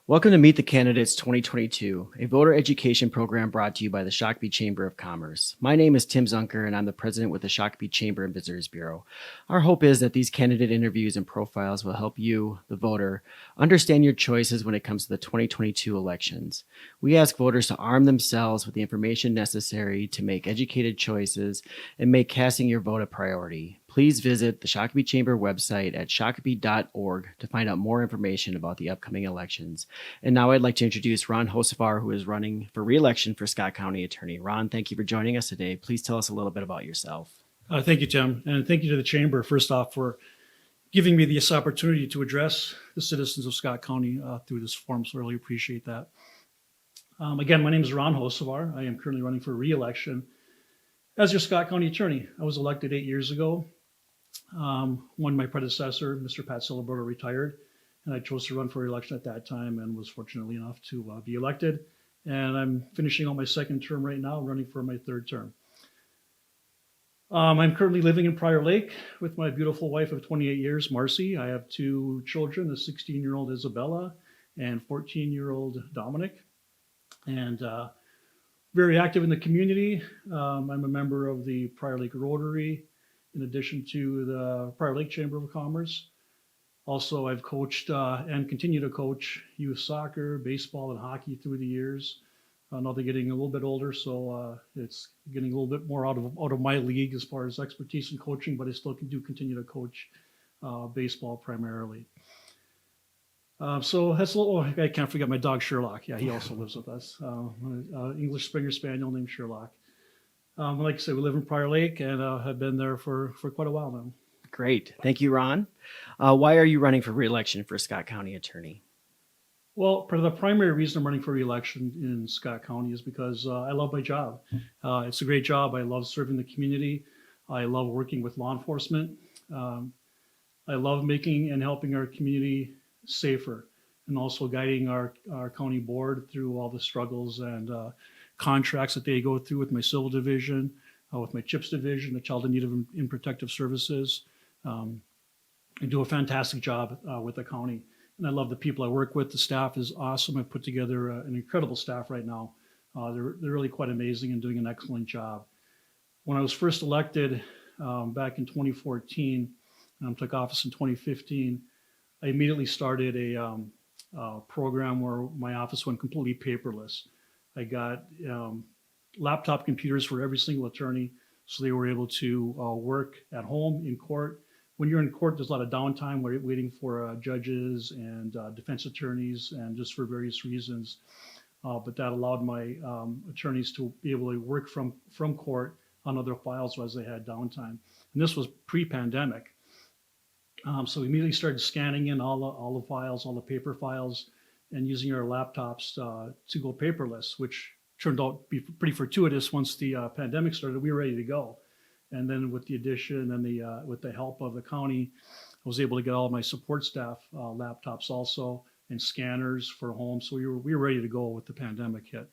Welcome to Meet the Candidates 2022, a voter education program brought to you by the Shakopee Chamber of Commerce. My name is Tim Zunker, and I'm the president with the Shakopee Chamber and Visitors Bureau. Our hope is that these candidate interviews and profiles will help you, the voter, understand your choices when it comes to the 2022 elections. We ask voters to arm themselves with the information necessary to make educated choices and make casting your vote a priority. Please visit the Shakopee Chamber website at shakopee.org to find out more information about the upcoming elections. And now I'd like to introduce Ron Hocevar, who is running for re-election for Scott County Attorney. Ron, thank you for joining us today. Please tell us a little bit about yourself. Thank you, Tim, and thank you to the Chamber, first off, for giving me this opportunity to address the citizens of Scott County through this forum, so I really appreciate that. Again, my name is Ron Hocevar. I am currently running for re-election as your Scott County Attorney. I was elected 8 years ago when my predecessor, Mr. Pat Silverberger, retired, and I chose to run for re-election at that time and was fortunately enough to be elected. And I'm finishing on my second term right now, running for my third term. I'm currently living in Prior Lake with my beautiful wife of 28 years, Marcy. I have two children, a 16-year-old Isabella and 14-year-old Dominic, and very active in the community. I'm a member of the Prior Lake Rotary, in addition to the Prior Lake Chamber of Commerce. Also, I've coached and continue to coach youth soccer, baseball, and hockey through the years. Now they're getting a little bit older, so it's getting a little bit more out of my league as far as expertise in coaching, but I still do continue to coach baseball primarily. So that's a little, I can't forget my dog Sherlock. Yeah, he also lives with us. English Springer Spaniel named Sherlock. Like I said, we live in Prior Lake and have been there for quite a while now. Great. Thank you, Ron. Why are you running for re-election for Scott County Attorney? Well, the primary reason I'm running for re-election in Scott County is because I love my job. It's a great job. I love serving the community. I love working with law enforcement. I love making and helping our community safer, and also guiding our county board through all the struggles and contracts that they go through with my civil division, with my CHIPS division, the Child in Need of in Protective Services. I do a fantastic job with the county, and I love the people I work with. The staff is awesome. I've put together an incredible staff right now. They're really quite amazing and doing an excellent job. When I was first elected back in 2014, took office in 2015, I immediately started a program where my office went completely paperless. I got laptop computers for every single attorney, so they were able to work at home, in court. When you're in court, there's a lot of downtime waiting for judges and defense attorneys, and just for various reasons. But that allowed my attorneys to be able to work from court on other files as they had downtime. And this was pre-pandemic. So we immediately started scanning in all the files, all the paper files, and using our laptops to go paperless, which turned out to be pretty fortuitous. Once the pandemic started, we were ready to go. And then with the addition and with the help of the county, I was able to get all of my support staff laptops also, and scanners for home. So we were ready to go with the pandemic hit.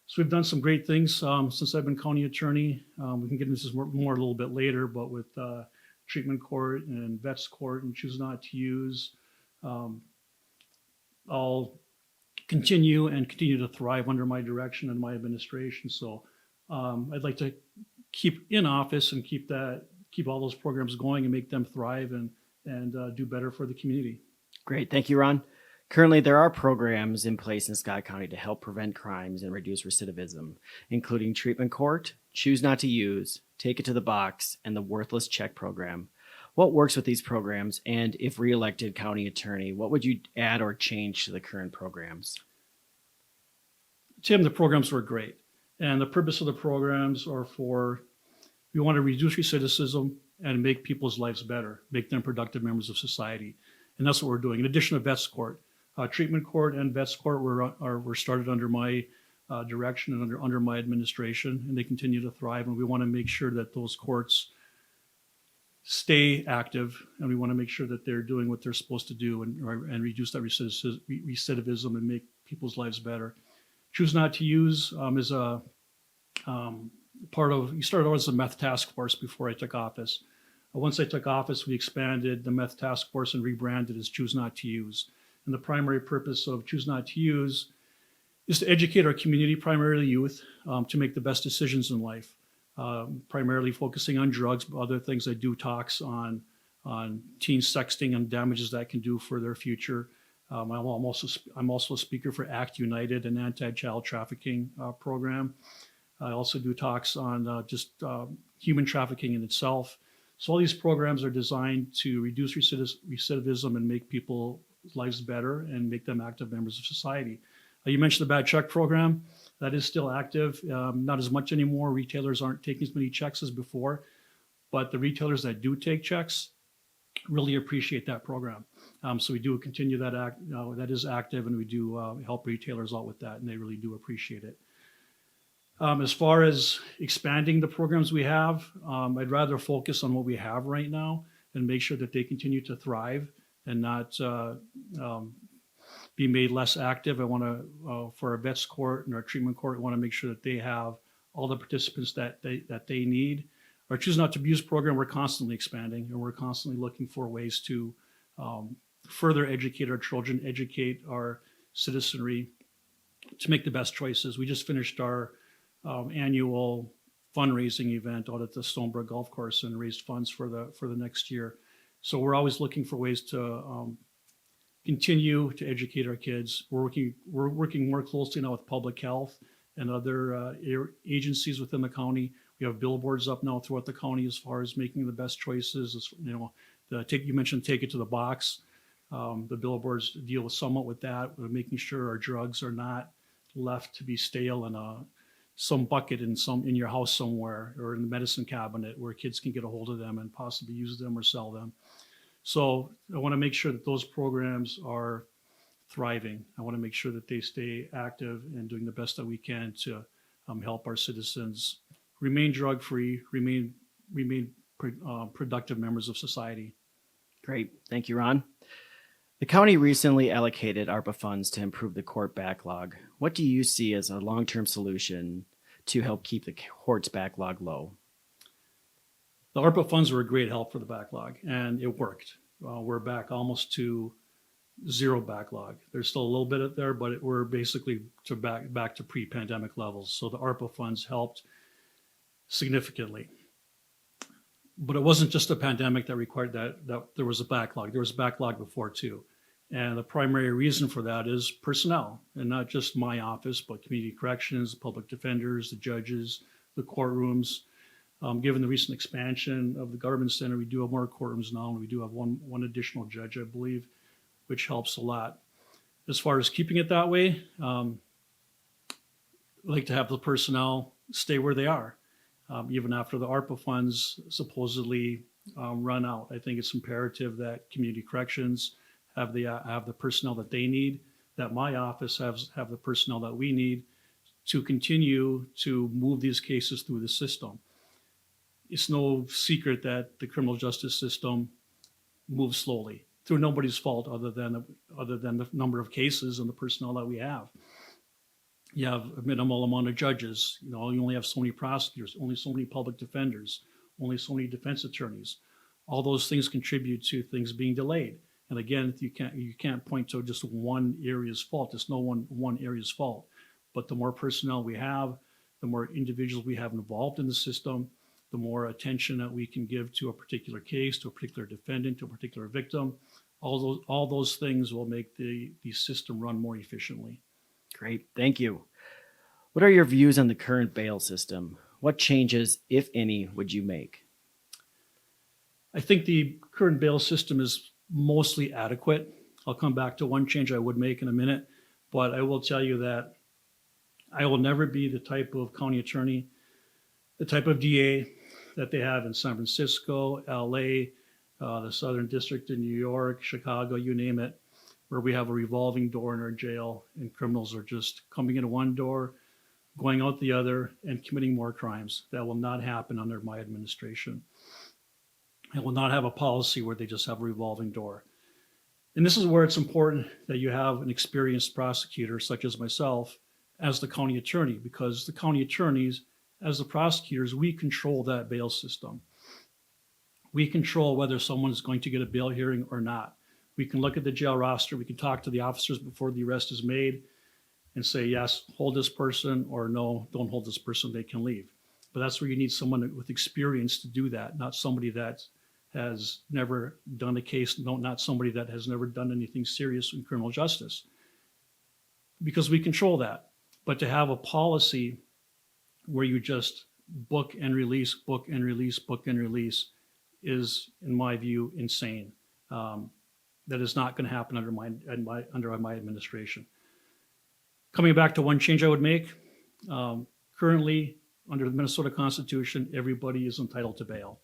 So we've done some great things since I've been county attorney. We can get into this more a little bit later, but with treatment court and vets court and choose not to use, I'll continue to thrive under my direction and my administration. So I'd like to keep in office and keep all those programs going and make them thrive and do better for the community. Great. Thank you, Ron. Currently, there are programs in place in Scott County to help prevent crimes and reduce recidivism, including treatment court, choose not to use, take it to the box, and the worthless check program. What works with these programs? And if re-elected county attorney, what would you add or change to the current programs? Tim, the programs were great. And the purpose of the programs are we want to reduce recidivism and make people's lives better, make them productive members of society. And that's what we're doing. In addition to vets court, treatment court and vets court were started under my direction and under my administration, and they continue to thrive. And we want to make sure that those courts stay active, and we want to make sure that they're doing what they're supposed to do and reduce that recidivism and make people's lives better. Choose not to use is a you started out as a meth task force before I took office. Once I took office, we expanded the meth task force and rebranded as Choose Not to Use. And the primary purpose of Choose Not to Use is to educate our community, primarily youth, to make the best decisions in life. Primarily focusing on drugs, but other things. I do talks on teen sexting and damages that can do for their future. I'm also a speaker for Act United, an anti-child trafficking program. I also do talks on human trafficking in itself. So all these programs are designed to reduce recidivism and make people's lives better and make them active members of society. You mentioned the bad check program. That is still active, not as much anymore. Retailers aren't taking as many checks as before, but the retailers that do take checks really appreciate that program. So we do continue that that is active, and we do help retailers out with that, and they really do appreciate it. As far as expanding the programs we have, I'd rather focus on what we have right now and make sure that they continue to thrive and not be made less active. I want to, for our vets court and our treatment court, I want to make sure that they have all the participants that they need. Our Choose Not to Abuse program, we're constantly expanding, and we're constantly looking for ways to further educate our children, educate our citizenry to make the best choices. We just finished our annual fundraising event out at the Stonebrook Golf Course and raised funds for the next year. So we're always looking for ways to continue to educate our kids. We're working more closely now with public health and other agencies within the county. We have billboards up now throughout the county as far as making the best choices. You mentioned Take It to the Box. The billboards deal somewhat with that, with making sure our drugs are not left to be stale in some bucket in your house somewhere, or in the medicine cabinet where kids can get a hold of them and possibly use them or sell them. So I want to make sure that those programs are thriving. I want to make sure that they stay active and doing the best that we can to help our citizens remain drug-free, remain productive members of society. Great. Thank you, Ron. The county recently allocated ARPA funds to improve the court backlog. What do you see as a long-term solution to help keep the court's backlog low? The ARPA funds were a great help for the backlog, and it worked. We're back almost to zero backlog. There's still a little bit up there, but we're basically back to pre-pandemic levels. So the ARPA funds helped significantly. But it wasn't just the pandemic that required that there was a backlog. There was a backlog before too. And the primary reason for that is personnel, and not just my office, but community corrections, public defenders, the judges, the courtrooms. Given the recent expansion of the government center, we do have more courtrooms now, and we do have one additional judge, I believe, which helps a lot. As far as keeping it that way, I like to have the personnel stay where they are, even after the ARPA funds supposedly run out. I think it's imperative that community corrections have the personnel that they need, that my office have the personnel that we need to continue to move these cases through the system. It's no secret that the criminal justice system moves slowly through nobody's fault other than the number of cases and the personnel that we have. You have a minimal amount of judges. You only have so many prosecutors, only so many public defenders, only so many defense attorneys. All those things contribute to things being delayed. And again, you can't point to just one area's fault. There's no one area's fault. But the more personnel we have, the more individuals we have involved in the system, the more attention that we can give to a particular case, to a particular defendant, to a particular victim. All those things will make the system run more efficiently. Great, thank you. What are your views on the current bail system? What changes, if any, would you make? I think the current bail system is mostly adequate. I'll come back to one change I would make in a minute, but I will tell you that I will never be the type of county attorney, the type of DA that they have in San Francisco, LA, the Southern District in New York, Chicago, you name it, where we have a revolving door in our jail and criminals are just coming in one door, going out the other, and committing more crimes. That will not happen under my administration. I will not have a policy where they just have a revolving door. And this is where it's important that you have an experienced prosecutor, such as myself, as the county attorney, because the county attorneys, as the prosecutors, we control that bail system. We control whether someone is going to get a bail hearing or not. We can look at the jail roster. We can talk to the officers before the arrest is made and say, yes, hold this person, or no, don't hold this person. They can leave. But that's where you need someone with experience to do that, not somebody that has never done a case, not somebody that has never done anything serious in criminal justice, because we control that. But to have a policy where you just book and release, book and release, book and release is, in my view, insane. That is not going to happen under my administration. Coming back to one change I would make, currently under the Minnesota Constitution, everybody is entitled to bail.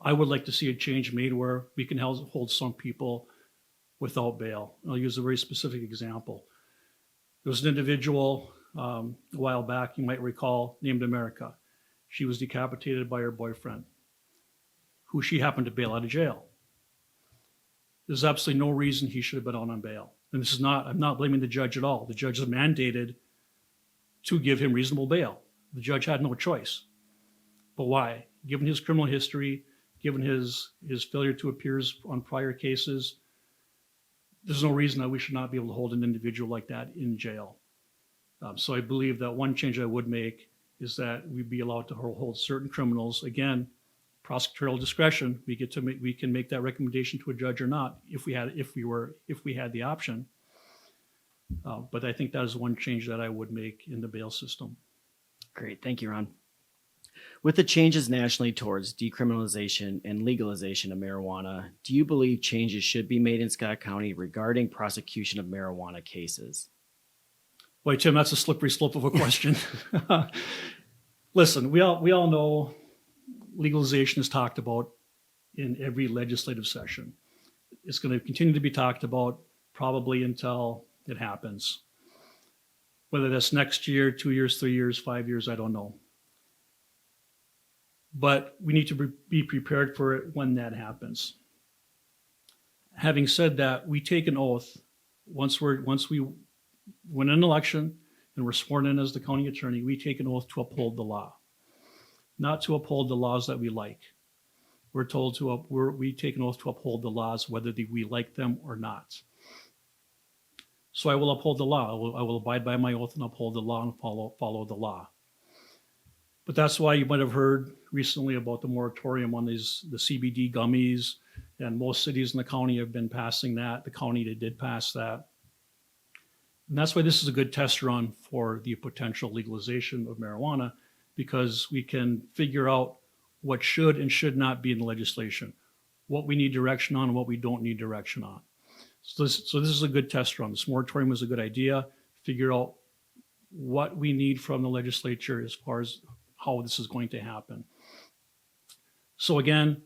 I would like to see a change made where we can hold some people without bail. I'll use a very specific example. There was an individual a while back, you might recall, named America. She was decapitated by her boyfriend, who she happened to bail out of jail. There's absolutely no reason he should have been out on bail. And I'm not blaming the judge at all. The judge is mandated to give him reasonable bail. The judge had no choice. But why? Given his criminal history, given his failure to appear on prior cases, there's no reason that we should not be able to hold an individual like that in jail. So I believe that one change I would make is that we be allowed to hold certain criminals. Again, prosecutorial discretion. We can make that recommendation to a judge or not if we had the option. But I think that is one change that I would make in the bail system. Great. Thank you, Ron. With the changes nationally towards decriminalization and legalization of marijuana, do you believe changes should be made in Scott County regarding prosecution of marijuana cases? Boy, Tim, that's a slippery slope of a question. Listen, we all know legalization is talked about in every legislative session. It's going to continue to be talked about probably until it happens. Whether that's next year, 2 years, 3 years, 5 years, I don't know. But we need to be prepared for it when that happens. Having said that, we take an oath once we win an election and we're sworn in as the county attorney. We take an oath to uphold the law, not to uphold the laws that we like. We're told we take an oath to uphold the laws whether we like them or not. So I will uphold the law. I will abide by my oath and uphold the law and follow the law. But that's why you might have heard recently about the moratorium on the CBD gummies, and most cities in the county have been passing that. The county did pass that. And that's why this is a good test run for the potential legalization of marijuana, because we can figure out what should and should not be in the legislation, what we need direction on and what we don't need direction on. So this is a good test run. This moratorium is a good idea. Figure out what we need from the legislature as far as how this is going to happen. So again,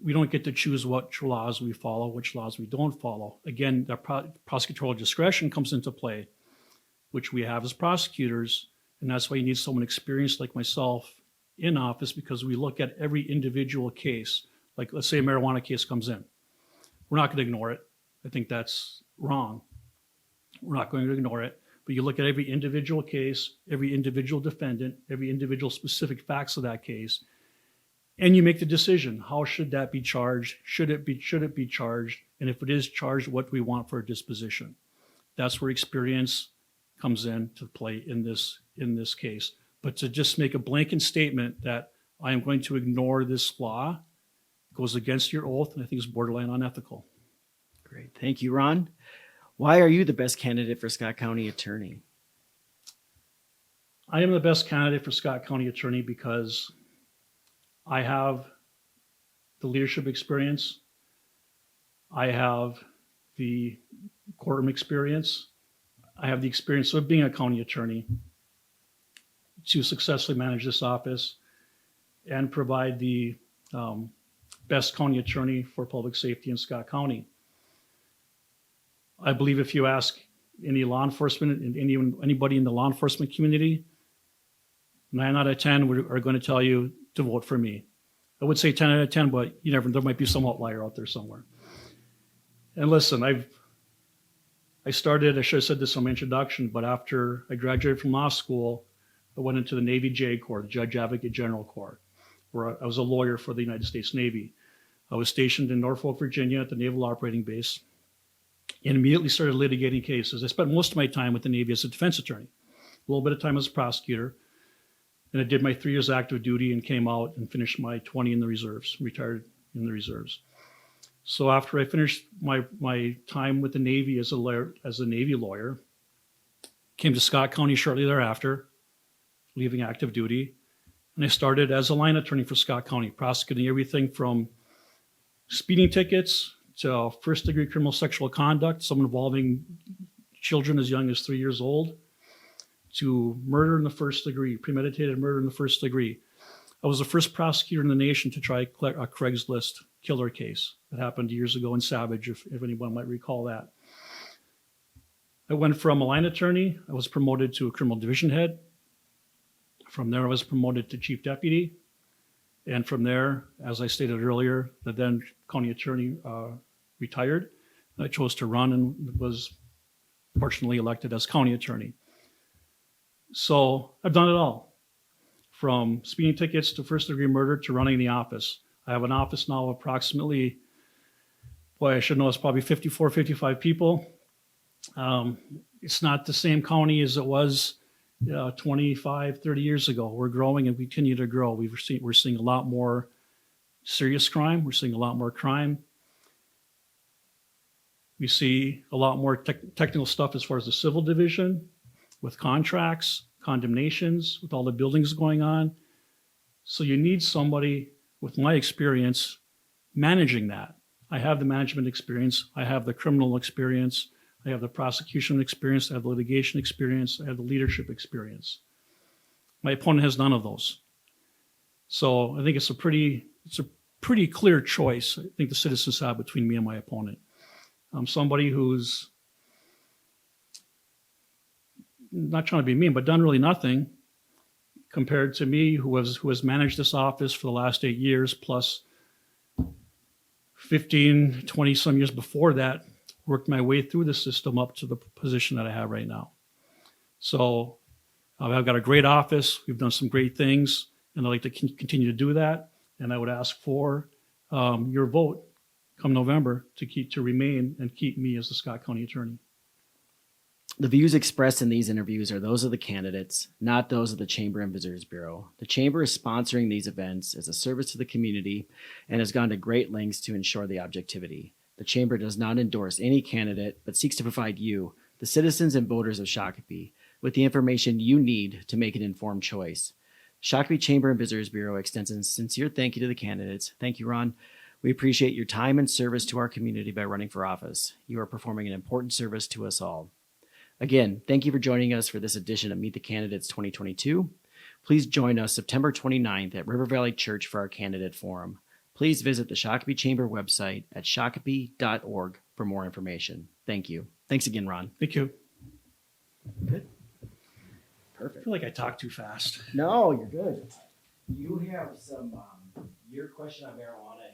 we don't get to choose which laws we follow, which laws we don't follow. Again, the prosecutorial discretion comes into play, which we have as prosecutors, and that's why you need someone experienced like myself in office, because we look at every individual case. Like, let's say a marijuana case comes in. We're not going to ignore it. I think that's wrong. We're not going to ignore it. But you look at every individual case, every individual defendant, every individual specific facts of that case, and you make the decision. How should that be charged? Should it be charged? And if it is charged, what do we want for a disposition? That's where experience comes into play in this case. But to just make a blanket statement that I am going to ignore this law goes against your oath, and I think is borderline unethical. Great. Thank you, Ron. Why are you the best candidate for Scott County Attorney? I am the best candidate for Scott County Attorney because I have the leadership experience. I have the courtroom experience. I have the experience of being a county attorney to successfully manage this office and provide the best county attorney for public safety in Scott County. I believe if you ask any law enforcement and anybody in the law enforcement community, 9 out of 10 are going to tell you to vote for me. I would say 10 out of 10, but there might be some outlier out there somewhere. And listen, I should have said this in my introduction, but after I graduated from law school, I went into the Navy JAG Corps, the Judge Advocate General Corps, where I was a lawyer for the United States Navy. I was stationed in Norfolk, Virginia at the Naval Operating Base and immediately started litigating cases. I spent most of my time with the Navy as a defense attorney, a little bit of time as a prosecutor. And I did my 3 years active duty and came out and finished my 20 in the reserves, retired in the reserves. So after I finished my time with the Navy as a Navy lawyer, came to Scott County shortly thereafter, leaving active duty. And I started as a line attorney for Scott County, prosecuting everything from speeding tickets to first-degree criminal sexual conduct, some involving children as young as 3 years old, to murder in the first degree, premeditated murder in the first degree. I was the first prosecutor in the nation to try a Craigslist killer case that happened years ago in Savage, if anyone might recall that. I went from a line attorney, I was promoted to a criminal division head. From there, I was promoted to chief deputy. And from there, as I stated earlier, the then county attorney retired. I chose to run and was fortunately elected as county attorney. So I've done it all, from speeding tickets to first-degree murder to running the office. I have an office now of approximately, boy, I should know, it's probably 54, 55 people. It's not the same county as it was 25, 30 years ago. We're growing and we continue to grow. We're seeing a lot more serious crime. We're seeing a lot more crime. We see a lot more technical stuff as far as the civil division, with contracts, condemnations, with all the buildings going on. So you need somebody with my experience managing that. I have the management experience. I have the criminal experience. I have the prosecution experience. I have the litigation experience. I have the leadership experience. My opponent has none of those. So I think it's a pretty clear choice I think the citizens have between me and my opponent. I'm somebody who's not trying to be mean, but done really nothing compared to me, who has managed this office for the last 8 years, plus 15, 20 some years before that, worked my way through the system up to the position that I have right now. So I've got a great office. We've done some great things, and I'd like to continue to do that. And I would ask for your vote come November to remain and keep me as the Scott County Attorney. The views expressed in these interviews are those of the candidates, not those of the Chamber and Visitors Bureau. The Chamber is sponsoring these events as a service to the community and has gone to great lengths to ensure the objectivity. The Chamber does not endorse any candidate, but seeks to provide you, the citizens and voters of Shakopee, with the information you need to make an informed choice. Shakopee Chamber and Visitors Bureau extends a sincere thank you to the candidates. Thank you, Ron. We appreciate your time and service to our community by running for office. You are performing an important service to us all. Again, thank you for joining us for this edition of Meet the Candidates 2022. Please join us September 29th at River Valley Church for our candidate forum. Please visit the Shakopee Chamber website at shakopee.org for more information. Thank you. Thanks again, Ron. Thank you. Good. I Perfect. feel like I talk too fast. No, you're good. You have some, your question on marijuana